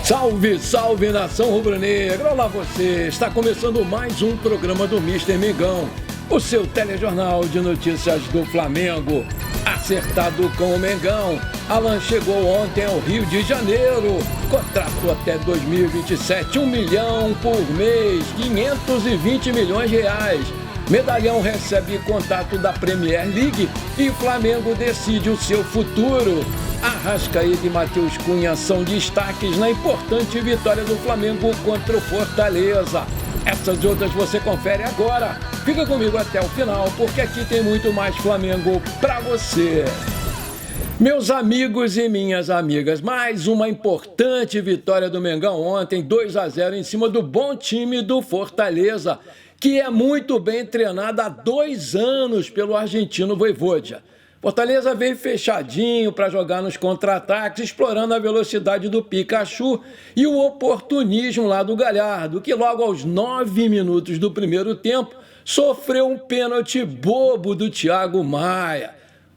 Salve, salve, nação rubro-negra! Olá você! Está começando mais um programa do Mister Mengão, o seu telejornal de notícias do Flamengo. Acertado com o Mengão, Alan chegou ontem ao Rio de Janeiro. Contrato até 2027, 1 milhão por mês, 520 milhões de reais. Medalhão recebe contato da Premier League e Flamengo decide o seu futuro. Arrascaeta e Matheus Cunha são destaques na importante vitória do Flamengo contra o Fortaleza. Essas e outras você confere agora. Fica comigo até o final, porque aqui tem muito mais Flamengo pra você. Meus amigos e minhas amigas, mais uma importante vitória do Mengão ontem, 2-0 em cima do bom time do Fortaleza, que é muito bem treinado há 2 anos pelo argentino Vojvoda. Fortaleza veio fechadinho para jogar nos contra-ataques, explorando a velocidade do Pikachu e o oportunismo lá do Galhardo, que logo aos 9 minutos do primeiro tempo sofreu um pênalti bobo do Thiago Maia.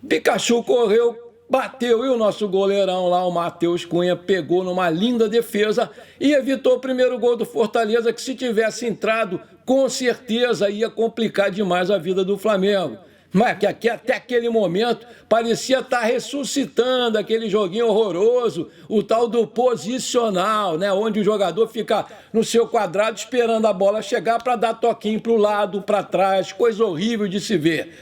Pikachu correu, bateu e o nosso goleirão lá, o Matheus Cunha, pegou numa linda defesa e evitou o primeiro gol do Fortaleza, que se tivesse entrado, com certeza ia complicar demais a vida do Flamengo. Mas que aqui, até aquele momento, parecia estar ressuscitando aquele joguinho horroroso, o tal do posicional, né? Onde o jogador fica no seu quadrado esperando a bola chegar para dar toquinho para o lado, para trás, coisa horrível de se ver.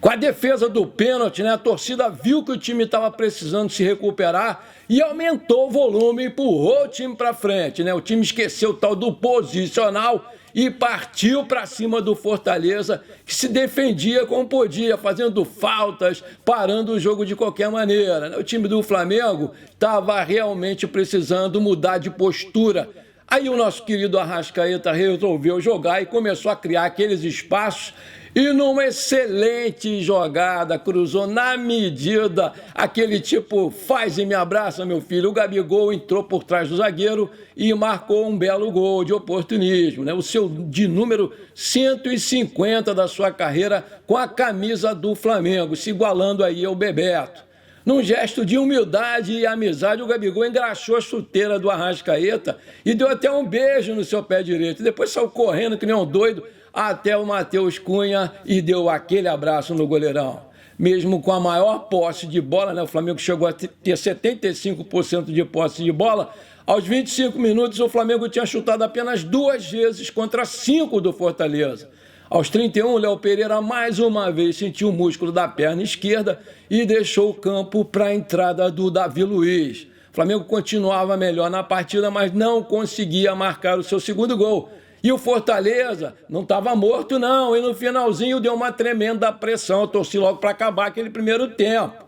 Com a defesa do pênalti, né, a torcida viu que o time estava precisando se recuperar e aumentou o volume, empurrou o time para frente, né? O time esqueceu o tal do posicional e partiu para cima do Fortaleza, que se defendia como podia, fazendo faltas, parando o jogo de qualquer maneira. O time do Flamengo estava realmente precisando mudar de postura. Aí o nosso querido Arrascaeta resolveu jogar e começou a criar aqueles espaços. E numa excelente jogada, cruzou na medida, aquele tipo, faz e me abraça, meu filho. O Gabigol entrou por trás do zagueiro e marcou um belo gol de oportunismo, né? O seu de número 150 da sua carreira com a camisa do Flamengo, se igualando aí ao Bebeto. Num gesto de humildade e amizade, o Gabigol engraxou a chuteira do Arrascaeta e deu até um beijo no seu pé direito. Depois saiu correndo que nem um doido até o Matheus Cunha e deu aquele abraço no goleirão. Mesmo com a maior posse de bola, né? O Flamengo chegou a ter 75% de posse de bola. Aos 25 minutos, o Flamengo tinha chutado apenas 2 vezes contra 5 do Fortaleza. Aos 31, o Léo Pereira mais uma vez sentiu o músculo da perna esquerda e deixou o campo para a entrada do Davi Luiz. O Flamengo continuava melhor na partida, mas não conseguia marcar o seu segundo gol. E o Fortaleza não estava morto, não. E no finalzinho deu uma tremenda pressão. Eu torci logo para acabar aquele primeiro tempo.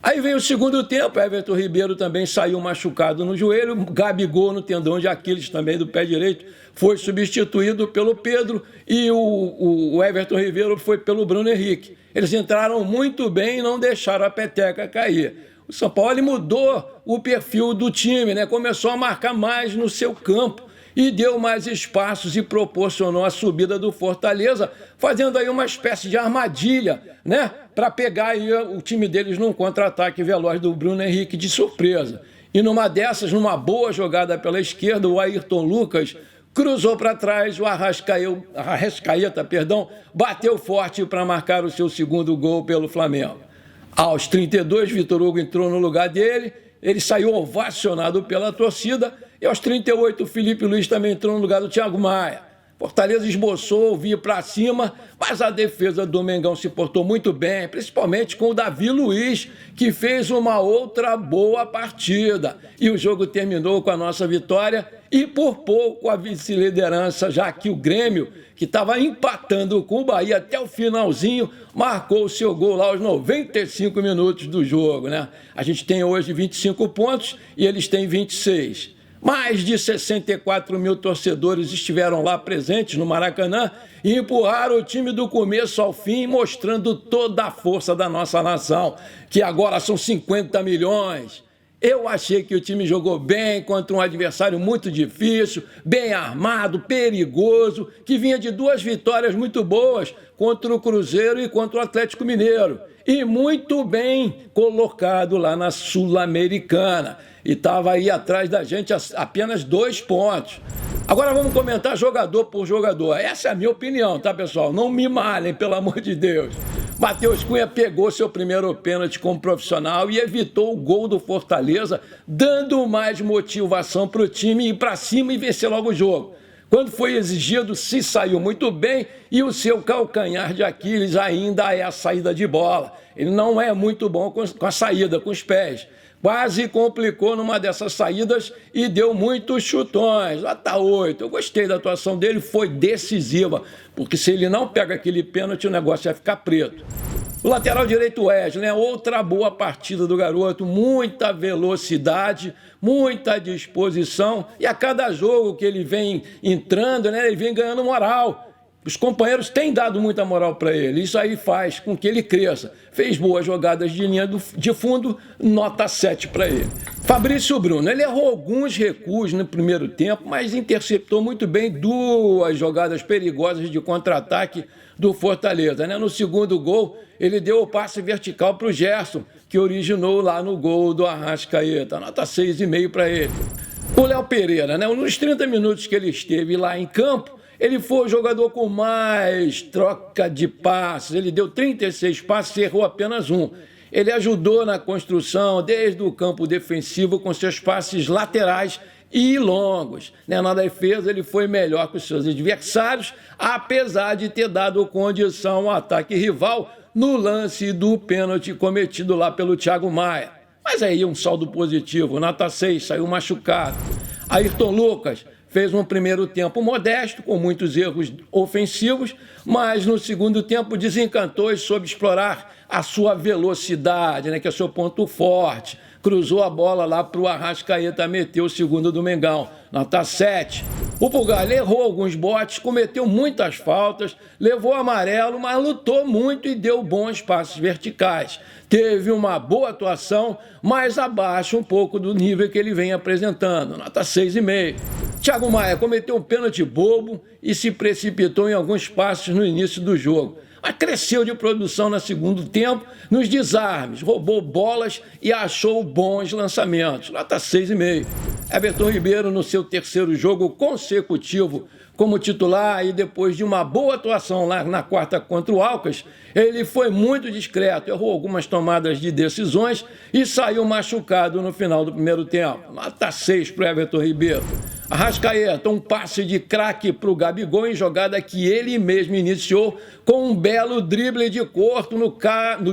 Aí veio o segundo tempo. Everton Ribeiro também saiu machucado no joelho. Gabigol no tendão de Aquiles também do pé direito. Foi substituído pelo Pedro. E o Everton Ribeiro foi pelo Bruno Henrique. Eles entraram muito bem e não deixaram a peteca cair. O São Paulo mudou o perfil do time, né? Começou a marcar mais no seu campo e deu mais espaços e proporcionou a subida do Fortaleza, fazendo aí uma espécie de armadilha, né? Para pegar aí o time deles num contra-ataque veloz do Bruno Henrique de surpresa. E numa dessas, numa boa jogada pela esquerda, o Ayrton Lucas cruzou para trás, o Arrascaeta, bateu forte para marcar o seu segundo gol pelo Flamengo. Aos 32, Vitor Hugo entrou no lugar dele, ele saiu ovacionado pela torcida. E aos 38, o Felipe Luiz também entrou no lugar do Thiago Maia. Fortaleza esboçou, vir para cima, mas a defesa do Mengão se portou muito bem, principalmente com o Davi Luiz, que fez uma outra boa partida. E o jogo terminou com a nossa vitória e por pouco a vice-liderança, já que o Grêmio, que estava empatando com o Bahia até o finalzinho, marcou o seu gol lá aos 95 minutos do jogo, né? A gente tem hoje 25 pontos e eles têm 26. Mais de 64 mil torcedores estiveram lá presentes no Maracanã e empurraram o time do começo ao fim, mostrando toda a força da nossa nação, que agora são 50 milhões. Eu achei que o time jogou bem contra um adversário muito difícil, bem armado, perigoso, que vinha de 2 vitórias muito boas contra o Cruzeiro e contra o Atlético Mineiro. E muito bem colocado lá na Sul-Americana. E estava aí atrás da gente apenas 2 pontos. Agora vamos comentar jogador por jogador. Essa é a minha opinião, tá, pessoal? Não me malhem, pelo amor de Deus. Matheus Cunha pegou seu primeiro pênalti como profissional e evitou o gol do Fortaleza, dando mais motivação para o time ir para cima e vencer logo o jogo. Quando foi exigido, se saiu muito bem e o seu calcanhar de Aquiles ainda é a saída de bola. Ele não é muito bom com a saída, com os pés. Quase complicou numa dessas saídas e deu muitos chutões. Nota 8. Eu gostei da atuação dele, foi decisiva, porque se ele não pega aquele pênalti, o negócio ia ficar preto. O lateral direito Wesley, né? Outra boa partida do garoto, muita velocidade, muita disposição, e a cada jogo que ele vem entrando, né, ele vem ganhando moral. Os companheiros têm dado muita moral para ele, isso aí faz com que ele cresça. Fez boas jogadas de linha de fundo, nota 7 para ele. Fabrício Bruno, ele errou alguns recuos no primeiro tempo, mas interceptou muito bem 2 jogadas perigosas de contra-ataque do Fortaleza, né? No segundo gol, ele deu o passe vertical para o Gerson, que originou lá no gol do Arrascaeta, nota 6,5 para ele. O Léo Pereira, né? Nos 30 minutos que ele esteve lá em campo, ele foi o jogador com mais troca de passes. Ele deu 36 passes e errou apenas 1. Ele ajudou na construção desde o campo defensivo com seus passes laterais e longos. Na defesa, ele foi melhor que os seus adversários, apesar de ter dado condição ao ataque rival no lance do pênalti cometido lá pelo Thiago Maia. Mas aí um saldo positivo, nota 6, saiu machucado. Ayrton Lucas fez um primeiro tempo modesto, com muitos erros ofensivos, mas no segundo tempo desencantou e soube explorar a sua velocidade, né, que é o seu ponto forte. Cruzou a bola lá para o Arrascaeta, meteu o segundo do Mengão, nota 7. O Pulgar errou alguns botes, cometeu muitas faltas, levou amarelo, mas lutou muito e deu bons passes verticais. Teve uma boa atuação, mas abaixo um pouco do nível que ele vem apresentando, nota 6,5. Thiago Maia cometeu um pênalti bobo e se precipitou em alguns passos no início do jogo. Mas cresceu de produção no segundo tempo, nos desarmes, roubou bolas e achou bons lançamentos. Nota 6,5. Everton Ribeiro, no seu terceiro jogo consecutivo como titular e depois de uma boa atuação lá na quarta contra o Alcas, ele foi muito discreto, errou algumas tomadas de decisões e saiu machucado no final do primeiro tempo. Nota 6 para o Everton Ribeiro. Arrascaeta, um passe de craque para o Gabigol em jogada que ele mesmo iniciou com um belo drible de corpo no Caio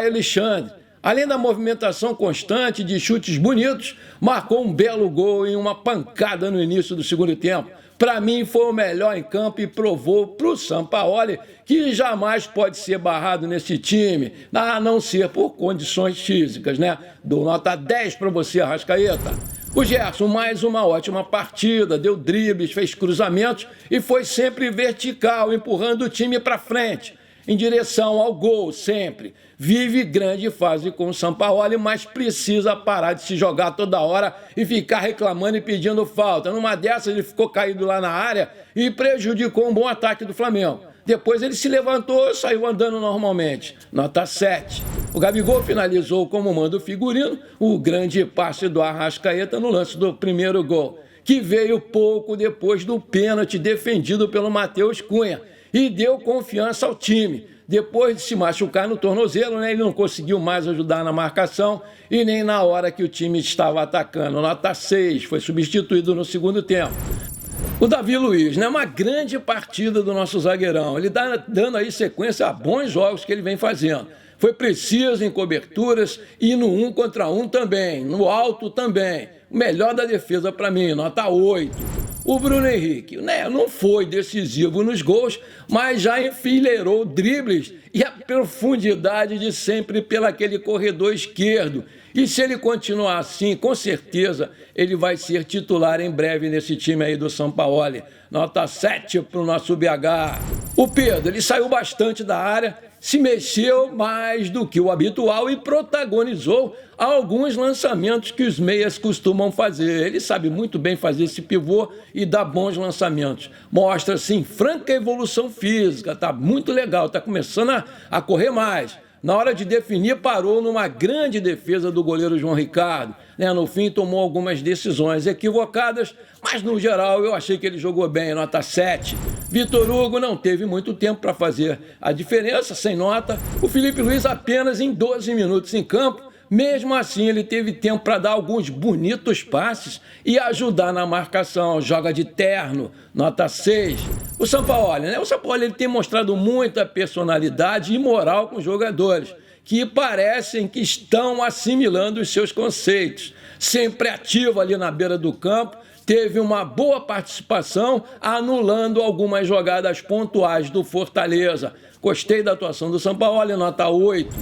Alexandre. Além da movimentação constante de chutes bonitos, marcou um belo gol em uma pancada no início do segundo tempo. Para mim, foi o melhor em campo e provou para o Sampaoli que jamais pode ser barrado nesse time, a não ser por condições físicas, né? Dou nota 10 para você, Arrascaeta. O Gerson, mais uma ótima partida, deu dribles, fez cruzamentos e foi sempre vertical, empurrando o time para frente, em direção ao gol, sempre. Vive grande fase com o Sampaoli, mas precisa parar de se jogar toda hora e ficar reclamando e pedindo falta. Numa dessas, ele ficou caído lá na área e prejudicou um bom ataque do Flamengo. Depois ele se levantou e saiu andando normalmente. Nota 7. O Gabigol finalizou como manda o figurino o grande passe do Arrascaeta no lance do primeiro gol, que veio pouco depois do pênalti defendido pelo Matheus Cunha e deu confiança ao time. Depois de se machucar no tornozelo, né, ele não conseguiu mais ajudar na marcação e nem na hora que o time estava atacando. Nota 6, foi substituído no segundo tempo. O Davi Luiz, né, uma grande partida do nosso zagueirão. Ele está dando aí sequência a bons jogos que ele vem fazendo. Foi preciso em coberturas e no 1 contra 1 também, no alto também. O melhor da defesa para mim, nota 8. O Bruno Henrique, né, não foi decisivo nos gols, mas já enfileirou dribles e a profundidade de sempre pelaquele corredor esquerdo. E se ele continuar assim, com certeza ele vai ser titular em breve nesse time aí do Sampaoli. Nota 7 para o nosso BH. O Pedro, ele saiu bastante da área, se mexeu mais do que o habitual e protagonizou alguns lançamentos que os meias costumam fazer. Ele sabe muito bem fazer esse pivô e dar bons lançamentos. Mostra, sim, franca evolução física, tá muito legal, tá começando a correr mais. Na hora de definir, parou numa grande defesa do goleiro João Ricardo. No fim, tomou algumas decisões equivocadas, mas no geral eu achei que ele jogou bem, nota 7. Vitor Hugo não teve muito tempo para fazer a diferença, sem nota. O Felipe Luiz apenas em 12 minutos em campo. Mesmo assim, ele teve tempo para dar alguns bonitos passes e ajudar na marcação. Joga de terno, nota 6. O Sampaoli, O Sampaoli ele tem mostrado muita personalidade e moral com os jogadores, que parecem que estão assimilando os seus conceitos. Sempre ativo ali na beira do campo, teve uma boa participação, anulando algumas jogadas pontuais do Fortaleza. Gostei da atuação do Sampaoli, nota 8.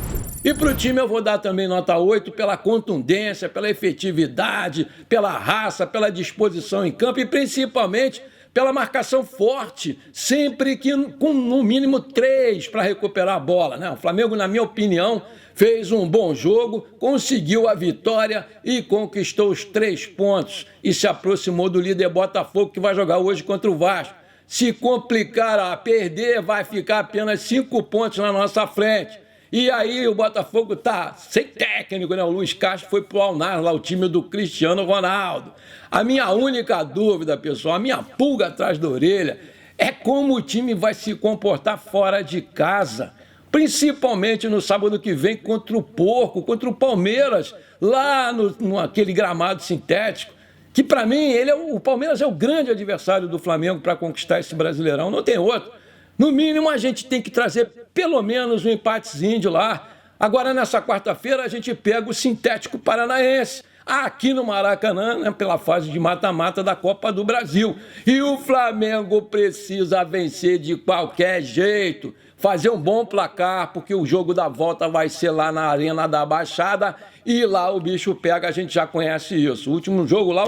E para o time eu vou dar também nota 8 pela contundência, pela efetividade, pela raça, pela disposição em campo e principalmente pela marcação forte, sempre que com no mínimo 3 para recuperar a bola. O Flamengo, na minha opinião, fez um bom jogo, conseguiu a vitória e conquistou os 3 pontos e se aproximou do líder Botafogo, que vai jogar hoje contra o Vasco. Se complicar a perder, vai ficar apenas 5 pontos na nossa frente. E aí o Botafogo tá sem técnico, O Luiz Castro foi pro Al-Nassr, lá o time do Cristiano Ronaldo. A minha única dúvida, pessoal, a minha pulga atrás da orelha, é como o time vai se comportar fora de casa. Principalmente no sábado que vem contra o Porco, contra o Palmeiras, lá naquele gramado sintético. Que para mim, o Palmeiras é o grande adversário do Flamengo para conquistar esse Brasileirão, não tem outro. No mínimo, a gente tem que trazer pelo menos um empatezinho de lá. Agora, nessa quarta-feira, a gente pega o Sintético Paranaense, aqui no Maracanã, pela fase de mata-mata da Copa do Brasil. E o Flamengo precisa vencer de qualquer jeito, fazer um bom placar, porque o jogo da volta vai ser lá na Arena da Baixada e lá o bicho pega, a gente já conhece isso. O último jogo lá,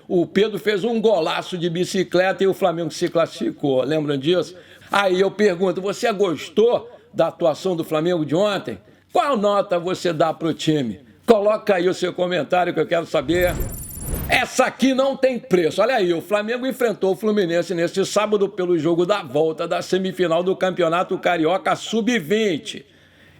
o Pedro fez um golaço de bicicleta e o Flamengo se classificou, lembram disso? Aí eu pergunto, você gostou da atuação do Flamengo de ontem? Qual nota você dá para o time? Coloca aí o seu comentário que eu quero saber. Essa aqui não tem preço. Olha aí, o Flamengo enfrentou o Fluminense neste sábado pelo jogo da volta da semifinal do Campeonato Carioca Sub-20.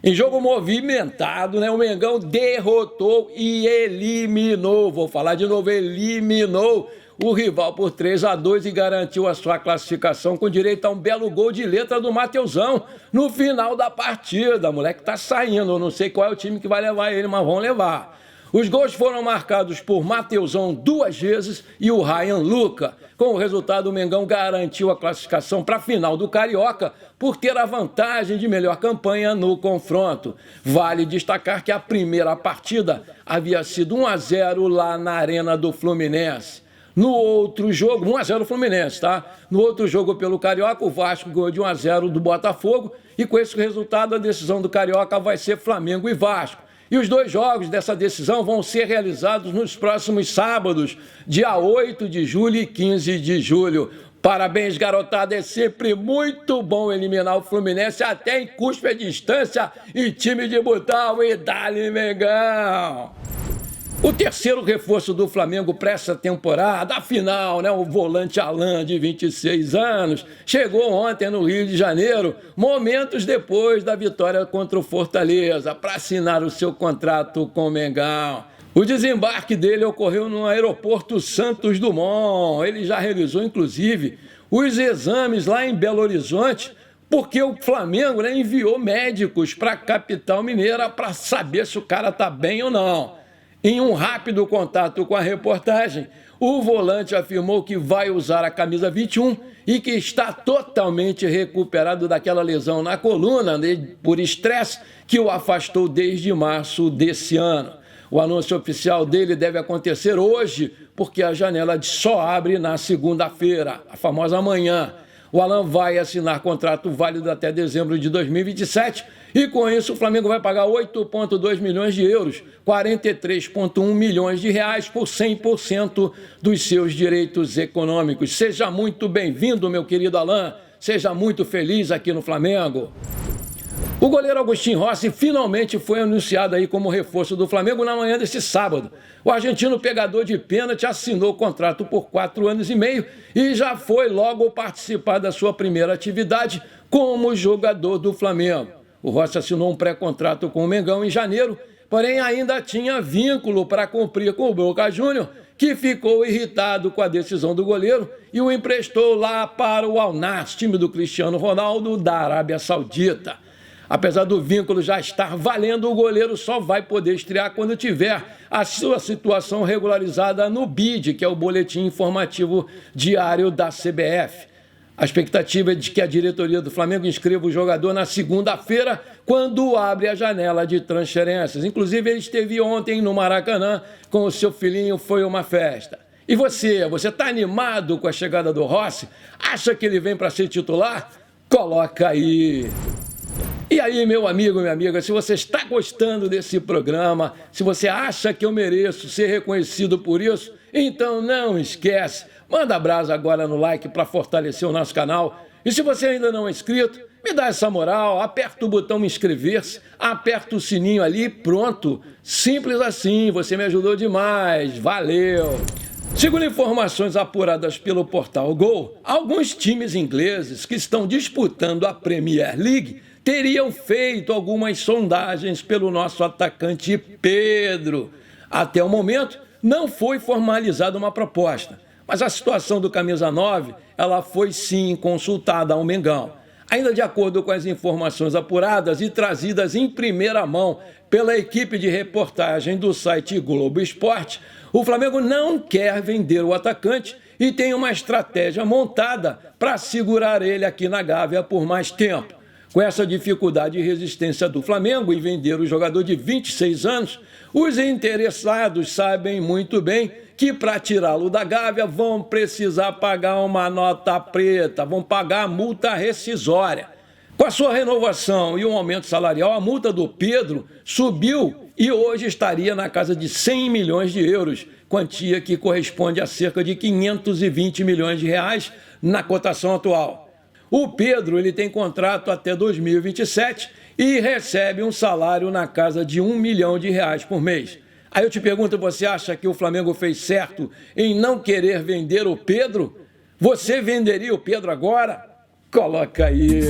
Em jogo movimentado, o Mengão derrotou e eliminou, vou falar de novo, eliminou o rival por 3-2 e garantiu a sua classificação com direito a um belo gol de letra do Mateusão no final da partida. O moleque tá saindo, eu não sei qual é o time que vai levar ele, mas vão levar. Os gols foram marcados por Mateusão 2 vezes e o Ryan Luca. Com o resultado, o Mengão garantiu a classificação para a final do Carioca por ter a vantagem de melhor campanha no confronto. Vale destacar que a primeira partida havia sido 1-0 lá na Arena do Fluminense. No outro jogo, 1-0 Fluminense, tá? No outro jogo pelo Carioca, o Vasco ganhou de 1-0 do Botafogo e com esse resultado a decisão do Carioca vai ser Flamengo e Vasco. E os 2 jogos dessa decisão vão ser realizados nos próximos sábados, dia 8 de julho e 15 de julho. Parabéns, garotada, é sempre muito bom eliminar o Fluminense até em cuspe à distância e time de botão e dá-lhe Mengão. O terceiro reforço do Flamengo para essa temporada, afinal, o volante Alan, de 26 anos, chegou ontem no Rio de Janeiro, momentos depois da vitória contra o Fortaleza, para assinar o seu contrato com o Mengão. O desembarque dele ocorreu no aeroporto Santos Dumont. Ele já realizou, inclusive, os exames lá em Belo Horizonte, porque o Flamengo enviou médicos para a capital mineira para saber se o cara está bem ou não. Em um rápido contato com a reportagem, o volante afirmou que vai usar a camisa 21 e que está totalmente recuperado daquela lesão na coluna por estresse que o afastou desde março desse ano. O anúncio oficial dele deve acontecer hoje, porque a janela só abre na segunda-feira, a famosa amanhã. O Alan vai assinar contrato válido até dezembro de 2027 e, com isso, o Flamengo vai pagar 8,2 milhões de euros, 43,1 milhões de reais por 100% dos seus direitos econômicos. Seja muito bem-vindo, meu querido Alan. seja muito feliz aqui no Flamengo. O goleiro Agustín Rossi finalmente foi anunciado aí como reforço do Flamengo na manhã desse sábado. O argentino pegador de pênalti assinou o contrato por 4 anos e meio e já foi logo participar da sua primeira atividade como jogador do Flamengo. O Rossi assinou um pré-contrato com o Mengão em janeiro, porém ainda tinha vínculo para cumprir com o Boca Juniors, que ficou irritado com a decisão do goleiro e o emprestou lá para o Al Nassr, time do Cristiano Ronaldo da Arábia Saudita. Apesar do vínculo já estar valendo, o goleiro só vai poder estrear quando tiver a sua situação regularizada no BID, que é o Boletim Informativo Diário da CBF. A expectativa é de que a diretoria do Flamengo inscreva o jogador na segunda-feira, quando abre a janela de transferências. Inclusive, ele esteve ontem no Maracanã com o seu filhinho, foi uma festa. E você está animado com a chegada do Rossi? Acha que ele vem para ser titular? Coloca aí! E aí, meu amigo, minha amiga, se você está gostando desse programa, se você acha que eu mereço ser reconhecido por isso, então não esquece, manda brasa agora no like para fortalecer o nosso canal. E se você ainda não é inscrito, me dá essa moral, aperta o botão inscrever-se, aperta o sininho ali, pronto. Simples assim, você me ajudou demais, valeu! Segundo informações apuradas pelo portal Gol, alguns times ingleses que estão disputando a Premier League teriam feito algumas sondagens pelo nosso atacante Pedro. Até o momento, não foi formalizada uma proposta, mas a situação do camisa 9, ela foi sim consultada ao Mengão. Ainda de acordo com as informações apuradas e trazidas em primeira mão pela equipe de reportagem do site Globo Esporte, o Flamengo não quer vender o atacante e tem uma estratégia montada para segurar ele aqui na Gávea por mais tempo. Com essa dificuldade e resistência do Flamengo em vender o jogador de 26 anos, os interessados sabem muito bem que para tirá-lo da Gávea vão precisar pagar uma nota preta, vão pagar a multa rescisória. Com a sua renovação e o aumento salarial, a multa do Pedro subiu e hoje estaria na casa de 100 milhões de euros, quantia que corresponde a cerca de 520 milhões de reais na cotação atual. O Pedro ele tem contrato até 2027 e recebe um salário na casa de R$1 milhão por mês. Aí eu te pergunto, você acha que o Flamengo fez certo em não querer vender o Pedro? Você venderia o Pedro agora? Coloca aí!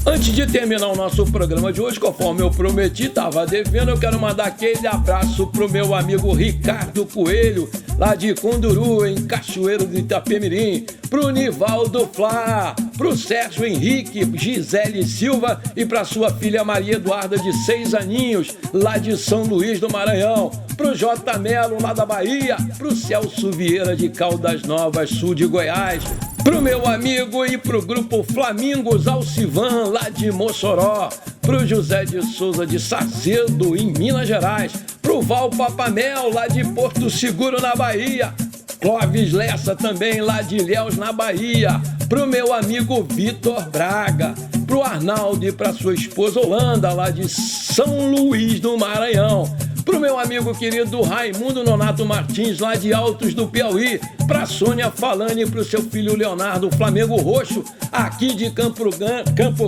Antes de terminar o nosso programa de hoje, conforme eu prometi, estava devendo, eu quero mandar aquele abraço para o meu amigo Ricardo Coelho, lá de Conduru, em Cachoeiro do Itapemirim, para o Nivaldo Flá, para o Sérgio Henrique, Gisele Silva e para sua filha Maria Eduarda, de 6 aninhos, lá de São Luís do Maranhão, para o J. Melo, lá da Bahia, para o Celso Vieira, de Caldas Novas, sul de Goiás, para o meu amigo e para o grupo Flamingos Alcivan, lá de Mossoró, para o José de Souza de Sazedo, em Minas Gerais, para o Val Papamel, lá de Porto Seguro, na Bahia, Clóvis Lessa também, lá de Ilhéus, na Bahia, para o meu amigo Vitor Braga, para o Arnaldo e para sua esposa Holanda, lá de São Luís do Maranhão, para o meu amigo querido Raimundo Nonato Martins, lá de Altos do Piauí, para a Sônia Falani e para o seu filho Leonardo, Flamengo Roxo, aqui de Campo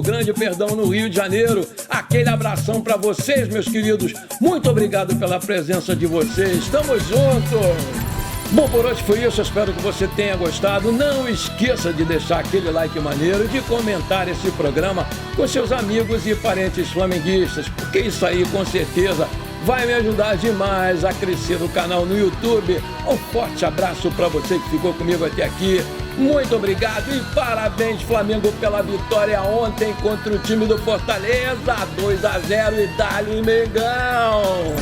Grande, no Rio de Janeiro. Aquele abração para vocês, meus queridos. Muito obrigado pela presença de vocês. Estamos juntos! Bom, por hoje foi isso, eu espero que você tenha gostado. Não esqueça de deixar aquele like maneiro e de comentar esse programa com seus amigos e parentes flamenguistas, porque isso aí com certeza vai me ajudar demais a crescer o canal no YouTube. Um forte abraço para você que ficou comigo até aqui. Muito obrigado e parabéns, Flamengo, pela vitória ontem contra o time do Fortaleza, 2-0 e dali Mengão!